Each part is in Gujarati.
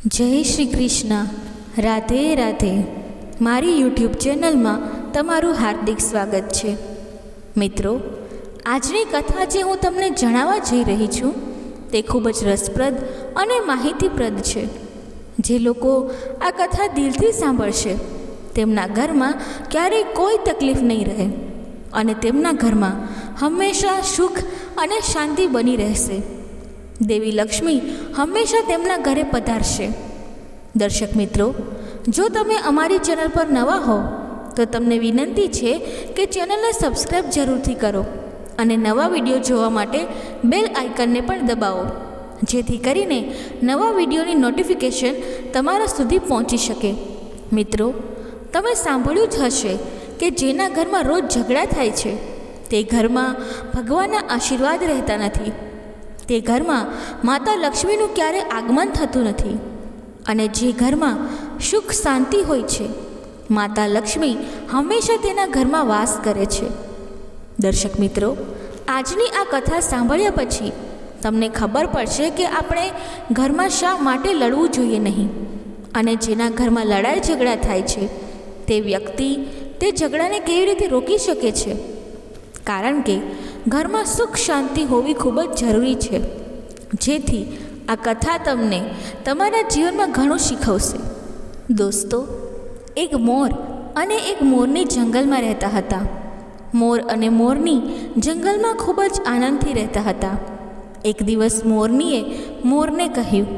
જય શ્રી કૃષ્ણ. રાધે રાધે. મારી યુટ્યુબ ચેનલમાં તમારું હાર્દિક સ્વાગત છે. મિત્રો, આજની કથા જે હું તમને જણાવવા જઈ રહી છું તે ખૂબ જ રસપ્રદ અને માહિતીપ્રદ છે. જે લોકો આ કથા દિલથી સાંભળશે તેમના ઘરમાં ક્યારેય કોઈ તકલીફ નહીં રહે અને તેમના ઘરમાં હંમેશા સુખ અને શાંતિ બની રહેશે. દેવી લક્ષ્મી હંમેશા તેમના ઘરે પધારશે. દર્શક મિત્રો, જો તમે અમારી ચેનલ પર નવા હો તો તમને વિનંતી છે કે ચેનલને સબસ્ક્રાઈબ જરૂરથી કરો અને નવા વિડીયો જોવા માટે બેલ આઇકનને પણ દબાવો, જેથી કરીને નવા વિડીયોની નોટિફિકેશન તમારા સુધી પહોંચી શકે. મિત્રો, તમે સાંભળ્યું જ હશે કે જેના ઘરમાં રોજ ઝઘડા થાય છે તે ઘરમાં ભગવાનના આશીર્વાદ રહેતા નથી. તે ઘરમાં માતા લક્ષ્મીનું ક્યારે આગમન થતું નથી. અને જે ઘરમાં સુખ શાંતિ હોય છે માતા લક્ષ્મી હંમેશા તેના ઘરમાં વાસ કરે છે. દર્શક મિત્રો, આજની આ કથા સાંભળ્યા પછી તમને ખબર પડશે કે આપણે ઘરમાં શા માટે લડવું જોઈએ નહીં, અને જેના ઘરમાં લડાઈ ઝઘડા થાય છે તે વ્યક્તિ તે ઝઘડાને કેવી રીતે રોકી શકે છે. કારણ કે ઘરમાં સુખ શાંતિ હોવી ખૂબ જ જરૂરી છે. જેથી આ કથા તમને તમારા જીવનમાં ઘણું શીખવશે. દોસ્તો, એક મોર અને એક મોરની જંગલમાં રહેતા હતા. મોર અને મોરની જંગલમાં ખૂબ જ આનંદથી રહેતા હતા. એક દિવસ મોરનીએ મોરને કહ્યું,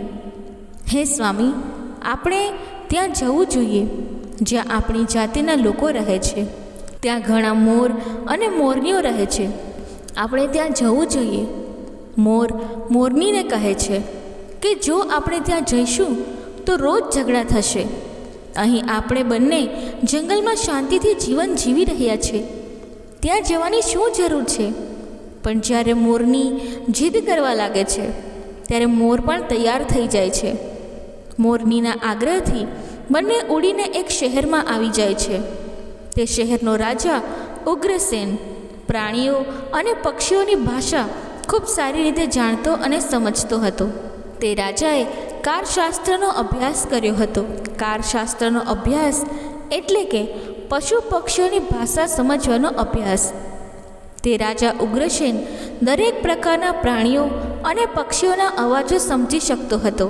હે સ્વામી, આપણે ત્યાં જવું જોઈએ જ્યાં આપણી જાતિના લોકો રહે છે. ત્યાં ઘણા મોર અને મોરનીઓ રહે છે. આપણે ત્યાં જવું જોઈએ. મોર મોરનીને કહે છે કે જો આપણે ત્યાં જઈશું તો રોજ ઝઘડા થશે. અહીં આપણે બંને જંગલમાં શાંતિથી જીવન જીવી રહ્યા છે. ત્યાં જવાની શું જરૂર છે? પણ જ્યારે મોરની જીદ કરવા લાગે છે ત્યારે મોર પણ તૈયાર થઈ જાય છે. મોરનીના આગ્રહથી બંને ઉડીને એક શહેરમાં આવી જાય છે. તે શહેરનો રાજા ઉગ્રસેન પ્રાણીઓ અને પક્ષીઓની ભાષા ખૂબ સારી રીતે જાણતો અને સમજતો હતો. તે રાજાએ કારશાસ્ત્રનો અભ્યાસ કર્યો હતો. કારશાસ્ત્રનો અભ્યાસ એટલે કે પશુ પક્ષીઓની ભાષા સમજવાનો અભ્યાસ. તે રાજા ઉગ્રસેન દરેક પ્રકારના પ્રાણીઓ અને પક્ષીઓના અવાજો સમજી શકતો હતો.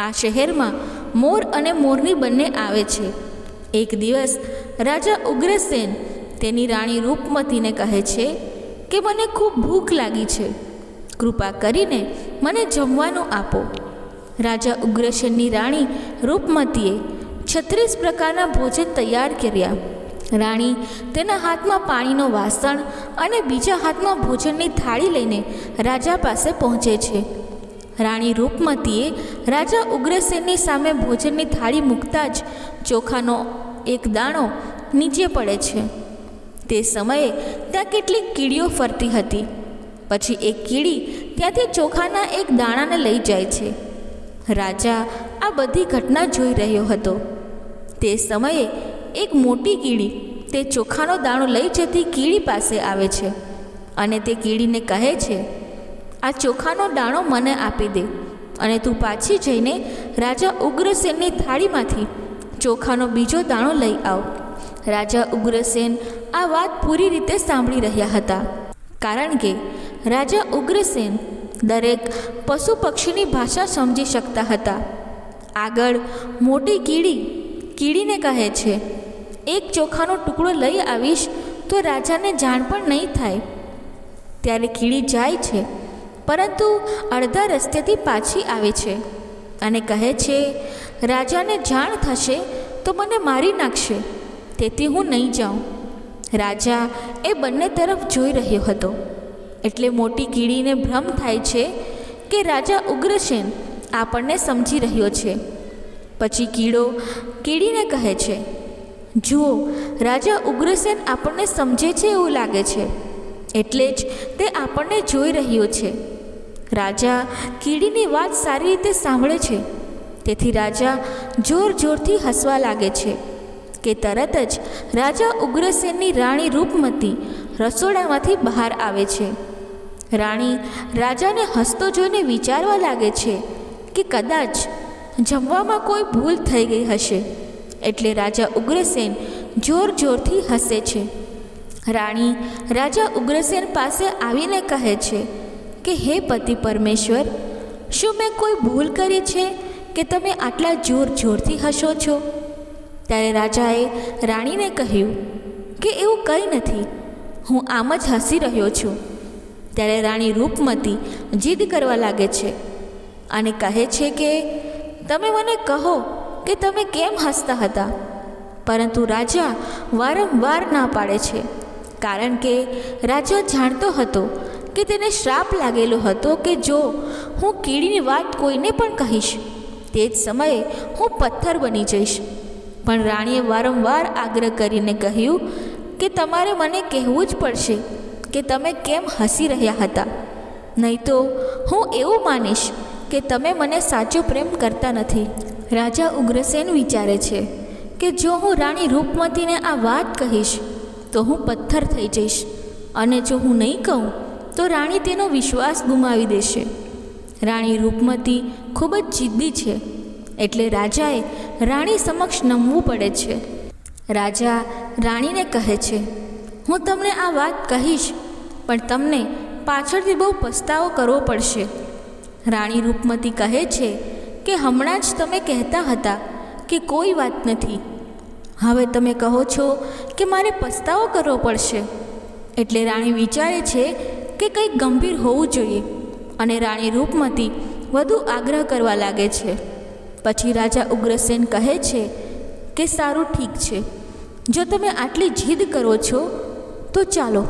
આ શહેરમાં મોર અને મોરની બંને આવે છે. એક દિવસ રાજા ઉગ્રસેન તેની રાણી રૂપમતીને કહે છે કે મને ખૂબ ભૂખ લાગી છે, કૃપા કરીને મને જમવાનું આપો. રાજા ઉગ્રસેનની રાણી રૂપમતીએ 36 પ્રકારના ભોજન તૈયાર કર્યા. રાણી તેના હાથમાં પાણીનો વાસણ અને બીજા હાથમાં ભોજનની થાળી લઈને રાજા પાસે પહોંચે છે. રાણી રૂપમતીએ રાજા ઉગ્રસેનની સામે ભોજનની થાળી મૂકતા જ ચોખાનો એક દાણો નીચે પડે છે. તે સમયે ત્યાં કેટલીક કીડીઓ ફરતી હતી. પછી એક કીડી ત્યાંથી ચોખાના એક દાણાને લઈ જાય છે. રાજા આ બધી ઘટના જોઈ રહ્યો હતો. તે સમયે એક મોટી કીડી તે ચોખાનો દાણો લઈ જતી કીડી પાસે આવે છે અને તે કીડીને કહે છે, આ ચોખાનો દાણો મને આપી દે અને તું પાછી જઈને રાજા ઉગ્રસેનની થાળીમાંથી ચોખાનો બીજો દાણો લઈ આવ. રાજા ઉગ્રસેન આ વાત પૂરી રીતે સાંભળી રહ્યા હતા, કારણ કે રાજા ઉગ્રસેન દરેક પશુ પક્ષીની ભાષા સમજી શકતા હતા. આગળ મોટી કીડીને કહે છે, એક ચોખાનો ટુકડો લઈ આવીશ તો રાજાને જાણ પણ નહીં થાય. ત્યારે કીડી જાય છે, પરંતુ અડધા રસ્તેથી પાછી આવે છે અને કહે છે, રાજાને જાણ થશે તો મને મારી નાખશે, તેથી હું નહીં જાઉં. રાજા એ બંને તરફ જોઈ રહ્યો હતો એટલે મોટી કીડીને ભ્રમ થાય છે કે રાજા ઉગ્રસેન આપણને સમજી રહ્યો છે. પછી કીડીને કહે છે, જુઓ, રાજા ઉગ્રસેન આપણને સમજે છે એવું લાગે છે, એટલે જ તે આપણને જોઈ રહ્યો છે. રાજા કીડીની વાત સારી રીતે સાંભળે છે, તેથી રાજા જોરથી હસવા લાગે છે કે તરત જ રાજા ઉગ્રસેનની રાણી રૂપમતી રસોડામાંથી બહાર આવે છે. રાણી રાજાને હસતો જોઈને વિચારવા લાગે છે કે કદાચ જમવામાં કોઈ ભૂલ થઈ ગઈ હશે, એટલે રાજા ઉગ્રસેન જોર જોરથી હસે છે. રાણી રાજા ઉગ્રસેન પાસે આવીને કહે છે કે હે પતિ પરમેશ્વર, શું મેં કોઈ ભૂલ કરી છે કે તમે આટલા જોર જોરથી હસો છો? ત્યારે રાજાએ રાણીને કહ્યું કે એવું કંઈ નથી, હું આમ જ હસી રહ્યો છું. ત્યારે રાણી રૂપમતી જીદ કરવા લાગે છે અને કહે છે કે તમે મને કહો કે તમે કેમ હસતા હતા. પરંતુ રાજા વારંવાર ના પાડે છે, કારણ કે રાજા જાણતો હતો કે તેને શ્રાપ લાગેલો હતો કે જો હું કીડીની વાત કોઈને પણ કહીશ, તે જ સમયે હું પથ્થર બની જઈશ. પણ રાણીએ વારંવાર આગ્રહ કરીને કહ્યું કે તમારે મને કહેવું જ પડશે કે તમે કેમ હસી રહ્યા હતા, નહીં તો હું એવું માનીશ કે તમે મને સાચો પ્રેમ કરતા નથી. રાજા ઉગ્રસેન વિચારે છે કે જો હું રાણી રૂપમતીને આ વાત કહીશ તો હું પથ્થર થઈ જઈશ, અને જો હું નહીં કહું તો રાણી તેનો વિશ્વાસ ગુમાવી દેશે. રાણી રૂપમતી ખૂબ જ જિદ્દી છે, એટલે રાજાએ રાણી સમક્ષ નમવું પડે છે. રાજા રાણીને કહે છે, હું તમને આ વાત કહીશ, પણ તમને પાછળથી બહુ પસ્તાવો કરવો પડશે. રાણી રૂપમતી કહે છે કે હમણાં જ તમે કહેતા હતા કે કોઈ વાત નથી, હવે તમે કહો છો કે મારે પસ્તાવો કરવો પડશે. એટલે રાણી વિચારે છે કે કંઈક ગંભીર હોવું જોઈએ, અને રાણી રૂપમતી વધુ આગ્રહ કરવા લાગે છે. પછી રાજા ઉગ્રસેન કહે છે કે સારું, ઠીક છે, જો તમે આટલી જીદ કરો છો તો ચાલો,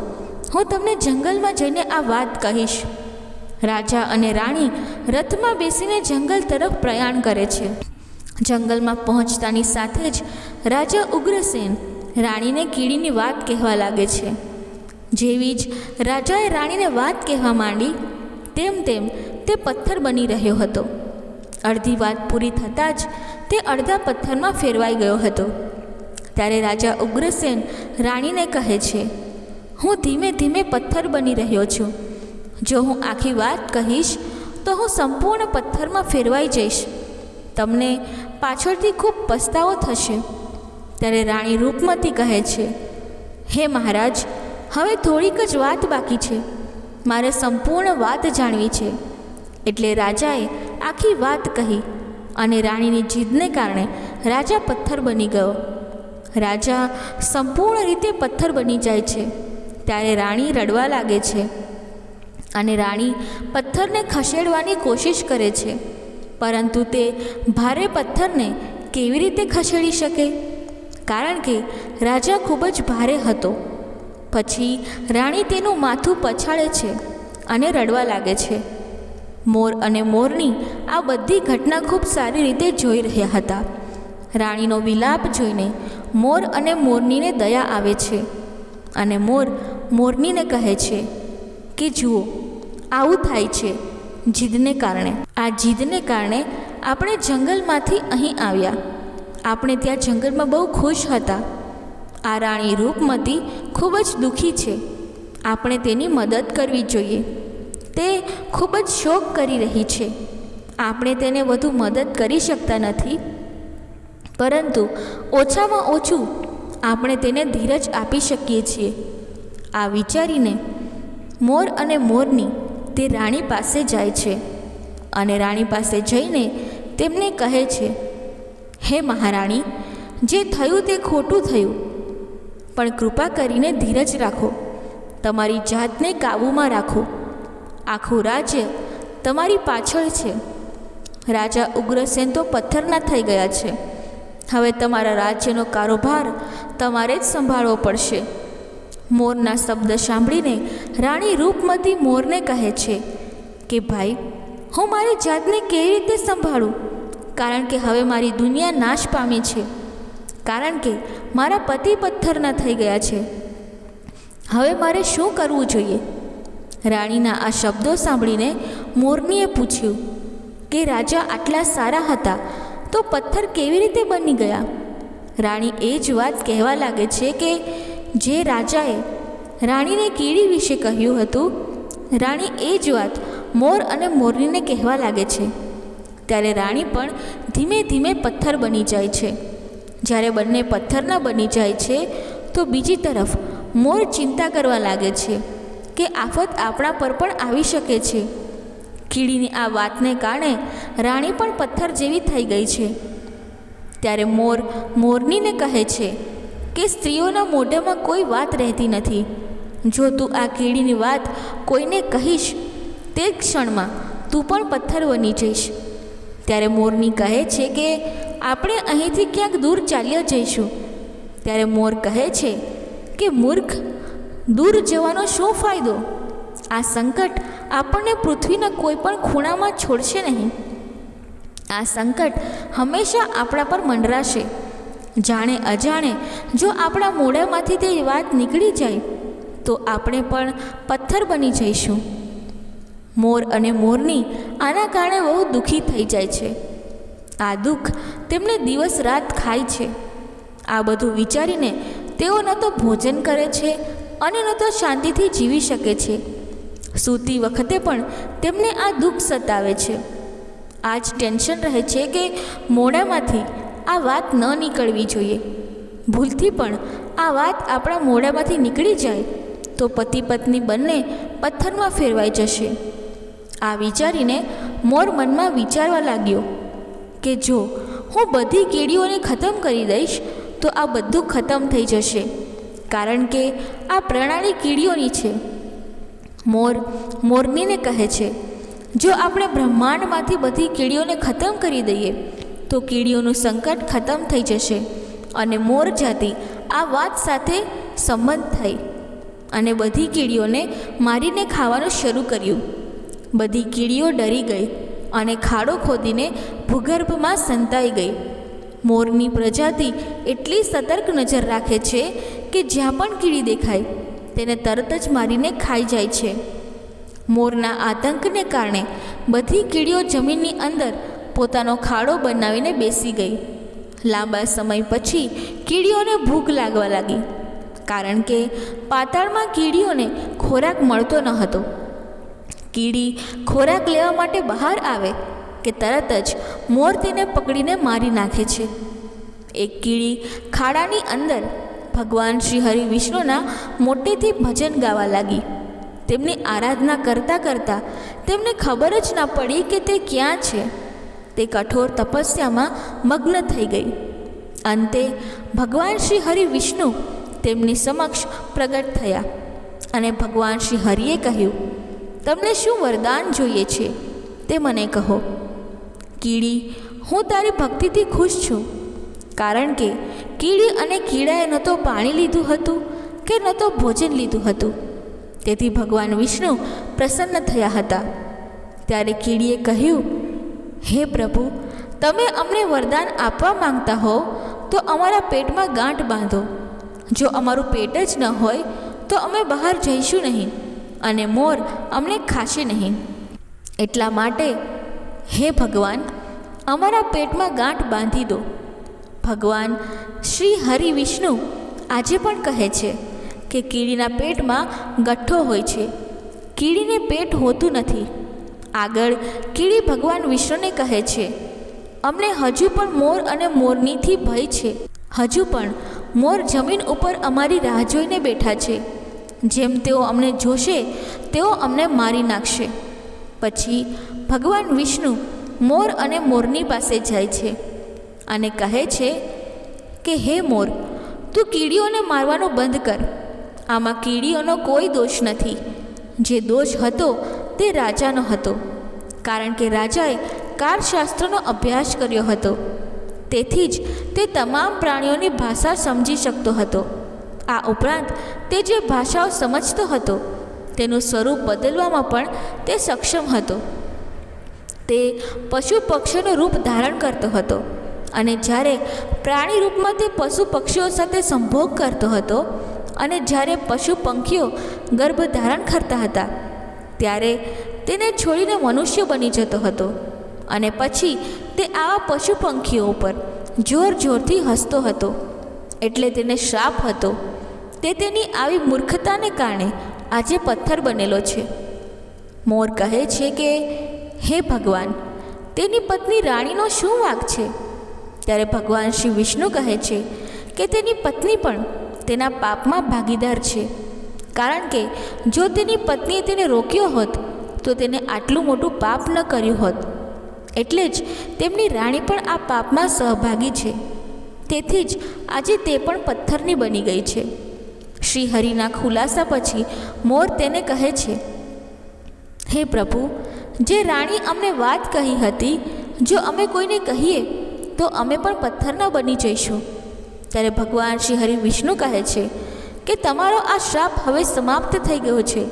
હું તમને જંગલમાં જઈને આ વાત કહીશ. રાજા અને રાણી રથમાં બેસીને જંગલ તરફ પ્રયાણ કરે છે. જંગલમાં પહોંચતાની સાથે જ રાજા ઉગ્રસેન રાણીને કીડીની વાત કહેવા લાગે છે. જેવી જ રાજાએ રાણીને વાત કહેવા માંડી, તેમ તેમ તે પથ્થર બની રહ્યો હતો. અડધી વાત પૂરી થતાં જ તે અડધા પથ્થરમાં ફેરવાઈ ગયો હતો. ત્યારે રાજા ઉગ્રસેન રાણીને કહે છે, હું ધીમે ધીમે પથ્થર બની રહ્યો છું. જો હું આખી વાત કહીશ તો હું સંપૂર્ણ પથ્થરમાં ફેરવાઈ જઈશ. તમને પાછળથી ખૂબ પસ્તાવો થશે. ત્યારે રાણી રૂપમતી કહે છે, હે મહારાજ, હવે થોડીક જ વાત બાકી છે, મારે સંપૂર્ણ વાત જાણવી છે. એટલે રાજાએ આખી વાત કહી, અને રાણીની જીદને કારણે રાજા પથ્થર બની ગયો. રાજા સંપૂર્ણ રીતે પથ્થર બની જાય છે. ત્યારે રાણી રડવા લાગે છે, અને રાણી પથ્થરને ખસેડવાની કોશિશ કરે છે, પરંતુ તે ભારે પથ્થરને કેવી રીતે ખસેડી શકે, કારણ કે રાજા ખૂબ જ ભારે હતો. પછી રાણી તેનું માથું પછાડે છે અને રડવા લાગે છે. મોર અને મોરની આ બધી ઘટના ખૂબ સારી રીતે જોઈ રહ્યા હતા. રાણીનો વિલાપ જોઈને મોર અને મોરનીને દયા આવે છે, અને મોર મોરનીને કહે છે કે જુઓ, આવું થાય છે જીદને કારણે. આ જીદને કારણે આપણે જંગલમાંથી અહીં આવ્યા. આપણે ત્યાં જંગલમાં બહુ ખુશ હતા. આ રાણી રૂપમતી ખૂબ જ દુઃખી છે. આપણે તેની મદદ કરવી જોઈએ. તે ખૂબ જ શોક કરી રહી છે. આપણે તેને વધુ મદદ કરી શકતા નથી, પરંતુ ઓછામાં ઓછું આપણે તેને ધીરજ આપી શકીએ છીએ. આ વિચારીને મોર અને મોરની તે રાણી પાસે જાય છે, અને રાણી પાસે જઈને તેમને કહે છે, હે મહારાણી, જે થયું તે ખોટું થયું, પણ કૃપા કરીને ધીરજ રાખો. તમારી જાતને કાબૂમાં રાખો. આખું રાજ્ય તમારી પાછળ છે. રાજા ઉગ્રસેન તો પથ્થરના થઈ ગયા છે. હવે તમારા રાજ્યનો કારોબાર તમારે જ સંભાળવો પડશે. મોરના શબ્દ સાંભળીને રાણી રૂપમતી મોરને કહે છે કે ભાઈ, હું મારી જાતને કેવી રીતે સંભાળું, કારણ કે હવે મારી દુનિયા નાશ પામી છે, કારણ કે મારા પતિ પથ્થરના થઈ ગયા છે. હવે મારે શું કરવું જોઈએ? રાણીના આ શબ્દો સાંભળીને મોરનીએ પૂછ્યું કે રાજા આટલા સારા હતા તો પથ્થર કેવી રીતે બની ગયા? રાણી એ જ વાત કહેવા લાગે છે કે જે રાજાએ રાણીને કીડી વિશે કહ્યું હતું. રાણી એ જ વાત મોર અને મોરનીને કહેવા લાગે છે. ત્યારે રાણી પણ ધીમે ધીમે પથ્થર બની જાય છે. જ્યારે બંને પથ્થરના બની જાય છે તો બીજી તરફ મોર ચિંતા કરવા લાગે છે કે આફત આપણા પર પણ આવી શકે છે. કીડીની આ વાતને કારણે રાણી પણ પથ્થર જેવી થઈ ગઈ છે. ત્યારે મોર મોરનીને કહે છે કે સ્ત્રીઓના મોઢામાં કોઈ વાત રહેતી નથી. જો તું આ કીડીની વાત કોઈને કહીશ તે ક્ષણમાં તું પણ પથ્થર બની જઈશ. ત્યારે મોરની કહે છે કે આપણે અહીંથી ક્યાંક દૂર ચાલ્યા જઈશું. ત્યારે મોર કહે છે કે મૂર્ખ, દૂર જવાનો શું ફાયદો? આ સંકટ આપણને પૃથ્વીના કોઈ પણ ખૂણામાં છોડશે નહીં. આ સંકટ હંમેશા આપણા પર મંડરાશે. જાણે અજાણે જો આપણા મોઢામાંથી તે વાત નીકળી જાય તો આપણે પણ પથ્થર બની જઈશું. મોર અને મોરની આના કારણે બહુ દુઃખી થઈ જાય છે. આ દુઃખ તેમને દિવસ રાત ખાય છે. આ બધું વિચારીને તેઓ ન તો ભોજન કરે છે અને ન તો શાંતિથી જીવી શકે છે. સૂતી વખતે પણ તેમને આ દુઃખ સતાવે છે. આ જ ટેન્શન રહે છે કે મોઢામાંથી આ વાત ન નીકળવી જોઈએ. ભૂલથી પણ આ વાત આપણા મોઢામાંથી નીકળી જાય તો પતિ પત્ની બંને પથ્થરમાં ફેરવાઈ જશે. આ વિચારીને મોર મનમાં વિચારવા લાગ્યો કે જો હું બધી કીડીઓને ખતમ કરી દઈશ તો આ બધું ખતમ થઈ જશે, કારણ કે આ પ્રણાલી કીડીઓની છે. મોર મોરનીને કહે છે, જો આપણે બ્રહ્માંડમાંથી બધી કીડીઓને ખતમ કરી દઈએ તો કીડીઓનું સંકટ ખતમ થઈ જશે. અને મોર જાતિ આ વાત સાથે સંમત થઈ અને બધી કીડીઓને મારીને ખાવાનું શરૂ કર્યું. બધી કીડીઓ ડરી ગઈ અને ખાડો ખોદીને ભૂગર્ભમાં સંતાઈ ગઈ. મોરની પ્રજાતિ એટલી સતર્ક નજર રાખે છે કે જ્યાં પણ કીડી દેખાય તેને તરત જ મારીને ખાઈ જાય છે. મોરના આતંકને કારણે બધી કીડીઓ જમીનની અંદર પોતાનો ખાડો બનાવીને બેસી ગઈ. લાંબા સમય પછી કીડીઓને ભૂખ લાગવા લાગી, કારણ કે પાતાળમાં કીડીઓને ખોરાક મળતો ન હતો. કીડી ખોરાક લેવા માટે બહાર આવે કે તરત જ મોર તેને પકડીને મારી નાખે છે. એક કીડી ખાડાની અંદર ભગવાન શ્રી હરિ વિષ્ણુના મોટેથી ભજન ગાવા લાગી. તેમની આરાધના કરતાં કરતાં તેમને ખબર જ ન પડી કે તે ક્યાં છે. તે કઠોર તપસ્યામાં મગ્ન થઈ ગઈ. અંતે ભગવાન શ્રી હરિ વિષ્ણુ તેમની સમક્ષ પ્રગટ થયા અને ભગવાન શ્રી હરિએ કહ્યું, તમને શું વરદાન જોઈએ છે તે મને કહો. કીડી, હું તારી ભક્તિથી ખુશ છું, કારણ કે કીડી અને કીડાએ ન તો પાણી લીધું હતું કે ન તો ભોજન લીધું હતું. તેથી ભગવાન વિષ્ણુ પ્રસન્ન થયા હતા. ત્યારે કીડીએ કહ્યું, હે પ્રભુ, તમે અમને વરદાન આપવા માંગતા હો તો અમારા પેટમાં ગાંઠ બાંધો. જો અમારું પેટ જ ન હોય તો અમે બહાર જઈશું નહીં અને મોર અમને ખાશે નહીં. એટલા માટે હે ભગવાન, અમારા પેટમાં ગાંઠ બાંધી દો. ભગવાન શ્રી હરિ વિષ્ણુ આજે પણ કહે છે કે કીડીના પેટમાં ગઠ્ઠો હોય છે. કીડીને પેટ હોતું નથી. આગળ કીડી ભગવાન વિષ્ણુને કહે છે, અમને હજુ પણ મોર અને મોરનીથી ભય છે. હજુ પણ મોર જમીન ઉપર અમારી રાહ જોઈને બેઠા છે. જેમ તેઓ અમને જોશે તેઓ અમને મારી નાખશે. પછી ભગવાન વિષ્ણુ મોર અને મોરની પાસે જાય છે અને કહે છે કે હે મોર, તું કીડીઓને મારવાનું બંધ કર. આમાં કીડીઓનો કોઈ દોષ નથી. જે દોષ હતો તે રાજાનો હતો, કારણ કે રાજાએ કારશાસ્ત્રનો અભ્યાસ કર્યો હતો. તેથી જ તે તમામ પ્રાણીઓની ભાષા સમજી શકતો હતો. આ ઉપરાંત તે જે ભાષાઓ સમજતો હતો તેનું સ્વરૂપ બદલવામાં પણ તે સક્ષમ હતો. તે પશુ પક્ષીઓનું રૂપ ધારણ કરતો હતો અને જ્યારે પ્રાણી રૂપમાં તે પશુ પક્ષીઓ સાથે સંભોગ કરતો હતો અને જ્યારે પશુ પંખીઓ ગર્ભ ધારણ કરતા હતા ત્યારે તેને છોડીને મનુષ્ય બની જતો હતો અને પછી તે આવા પશુ પંખીઓ ઉપર જોર જોરથી હસતો હતો. એટલે તેને શ્રાપ હતો. તે તેની આવી મૂર્ખતાને કારણે આજે પથ્થર બનેલો છે. મોર કહે છે કે હે ભગવાન, તેની પત્ની રાણીનો શું વાંક છે? ત્યારે ભગવાન શ્રી વિષ્ણુ કહે છે કે તેની પત્ની પણ તેના પાપમાં ભાગીદાર છે, કારણ કે જો તેની પત્નીએ તેને રોક્યો હોત તો તેને આટલું મોટું પાપ ન કર્યું હોત. એટલે જ તેમની રાણી પણ આ પાપમાં સહભાગી છે. તેથી જ આજે તે પણ પથ્થરની બની ગઈ છે. શ્રી હરિના ખુલાસા પછી મોર તેને કહે છે, હે પ્રભુ, જે રાણી અમને વાત કહી હતી, જો અમે કોઈને કહીએ તો અમે પણ પથ્થરના બની જઈશું. ત્યારે ભગવાન શ્રી હરિ વિષ્ણુ કહે છે કે તમારો આ શ્રાપ હવે સમાપ્ત થઈ ગયો છે.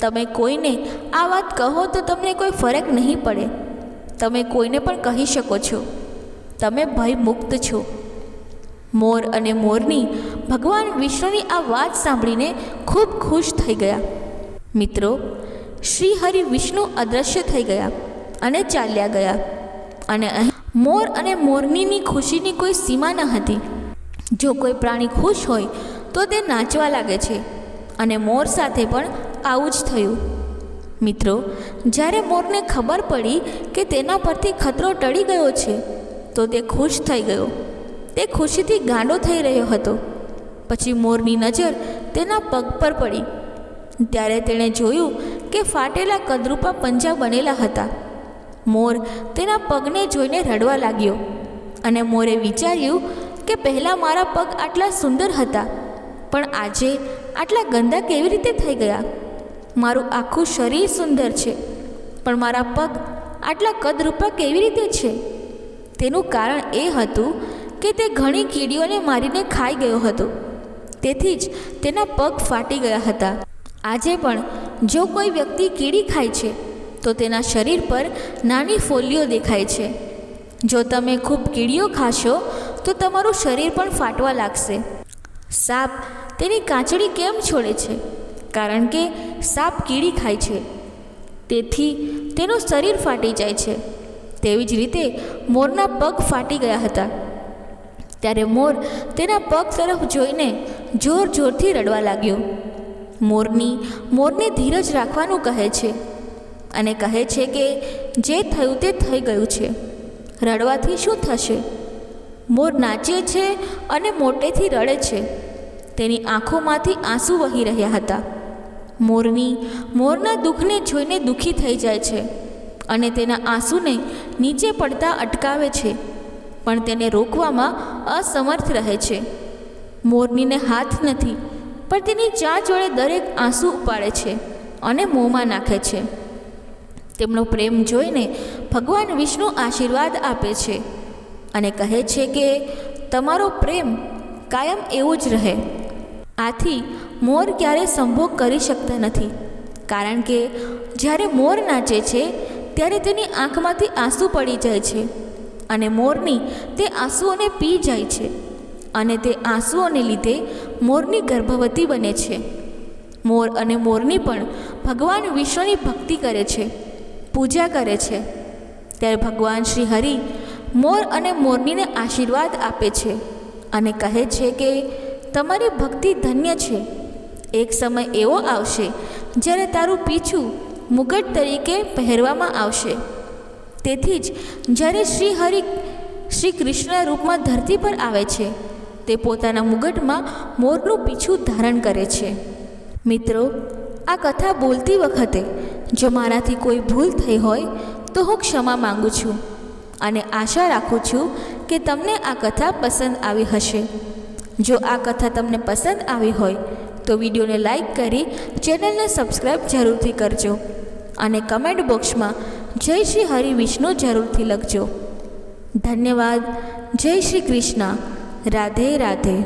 તમે કોઈને આ વાત કહો તો તમને કોઈ ફરક નહીં પડે. તમે કોઈને પણ કહી શકો છો. તમે ભયમુક્ત છો. મોર અને મોરની ભગવાન વિષ્ણુની આ વાત સાંભળીને ખૂબ ખુશ થઈ ગયા. મિત્રો, શ્રી હરિ વિષ્ણુ અદૃશ્ય થઈ ગયા અને ચાલ્યા ગયા. અને અહીં મોર અને મોરનીની ખુશીની કોઈ સીમા ન હતી. જો કોઈ પ્રાણી ખુશ હોય તો તે નાચવા લાગે છે, અને મોર સાથે પણ આવું જ થયું. મિત્રો, જ્યારે મોરને ખબર પડી કે તેના પરથી ખતરો ટળી ગયો છે તો તે ખુશ થઈ ગયો. તે ખુશીથી ગાંડો થઈ રહ્યો હતો. પછી મોરની નજર તેના પગ પર પડી. ત્યારે તેણે જોયું કે ફાટેલા કદરૂપા પંજા બનેલા હતા. મોર તેના પગને જોઈને રડવા લાગ્યો, અને મોરે વિચાર્યું કે પહેલાં મારા પગ આટલા સુંદર હતા, પણ આજે આટલા ગંદા કેવી રીતે થઈ ગયા? મારું આખું શરીર સુંદર છે, પણ મારા પગ આટલા કદરૂપા કેવી રીતે છે? તેનું કારણ એ હતું કે તે ઘણી કીડીઓને મારીને ખાઈ ગયો હતો. તેથી જ તેના પગ ફાટી ગયા હતા. આજે પણ જો કોઈ વ્યક્તિ કીડી ખાય છે તો તેના શરીર પર નાની ફોલ્લીઓ દેખાય છે. જો તમે ખૂબ કીડીઓ ખાશો તો તમારું શરીર પણ ફાટવા લાગશે. સાપ તેની કાંચળી કેમ છોડે છે? કારણ કે સાપ કીડી ખાય છે, તેથી તેનું શરીર ફાટી જાય છે. તેવી જ રીતે મોરના પગ ફાટી ગયા હતા. ત્યારે મોર તેના પગ તરફ જોઈને જોર જોરથી રડવા લાગ્યો. મોરને ધીરજ રાખવાનું કહે છે અને કહે છે કે જે થયું તે થઈ ગયું છે. રડવાથી શું થશે? મોર નાચે છે અને મોટેથી રડે છે. તેની આંખોમાંથી આંસુ વહી રહ્યા હતા. મોરના દુઃખને જોઈને દુઃખી થઈ જાય છે અને તેના આંસુને નીચે પડતા અટકાવે છે, પણ તેને રોકવામાં અસમર્થ રહે છે. મોરનીને હાથ નથી, પણ તેની ચાંચ વડે દરેક આંસુ ઉપાડે છે અને મોંમાં નાખે છે. તેમનો પ્રેમ જોઈને ભગવાન વિષ્ણુ આશીર્વાદ આપે છે અને કહે છે કે તમારો પ્રેમ કાયમ એવો જ રહે. આથી મોર ક્યારેય સંભોગ કરી શકતા નથી, કારણ કે જ્યારે મોર નાચે છે ત્યારે તેની આંખમાંથી આંસુ પડી જાય છે અને મોરની તે આંસુઓને પી જાય છે, અને તે આંસુઓને લીધે મોરની ગર્ભવતી બને છે. મોર અને મોરની પણ ભગવાન વિષ્ણુની ભક્તિ કરે છે, પૂજા કરે છે. ત્યારે ભગવાન શ્રી હરિ મોર અને મોરનીને આશીર્વાદ આપે છે અને કહે છે કે તમારી ભક્તિ ધન્ય છે. એક સમય એવો આવશે જ્યારે તારું પીછું મુગટ તરીકે પહેરવામાં આવશે. તેથી જ જ્યારે શ્રી કૃષ્ણ રૂપમાં ધરતી પર આવે છે, તે પોતાના મુગટમાં મોરનું પીછું ધારણ કરે છે. મિત્રો, આ કથા બોલતી વખતે જો મારાથી કોઈ ભૂલ થઈ હોય તો હું ક્ષમા માગું છું અને આશા રાખું છું કે તમને આ કથા પસંદ આવી હશે. જો આ કથા તમને પસંદ આવી હોય તો વિડીયોને લાઈક કરી ચેનલને સબસ્ક્રાઈબ જરૂરથી કરજો અને કમેન્ટ બોક્સમાં જય શ્રી હરિ વિષ્ણુ જરૂરથી લખજો. ધન્યવાદ. જય શ્રી કૃષ્ણ. રાધે રાધે.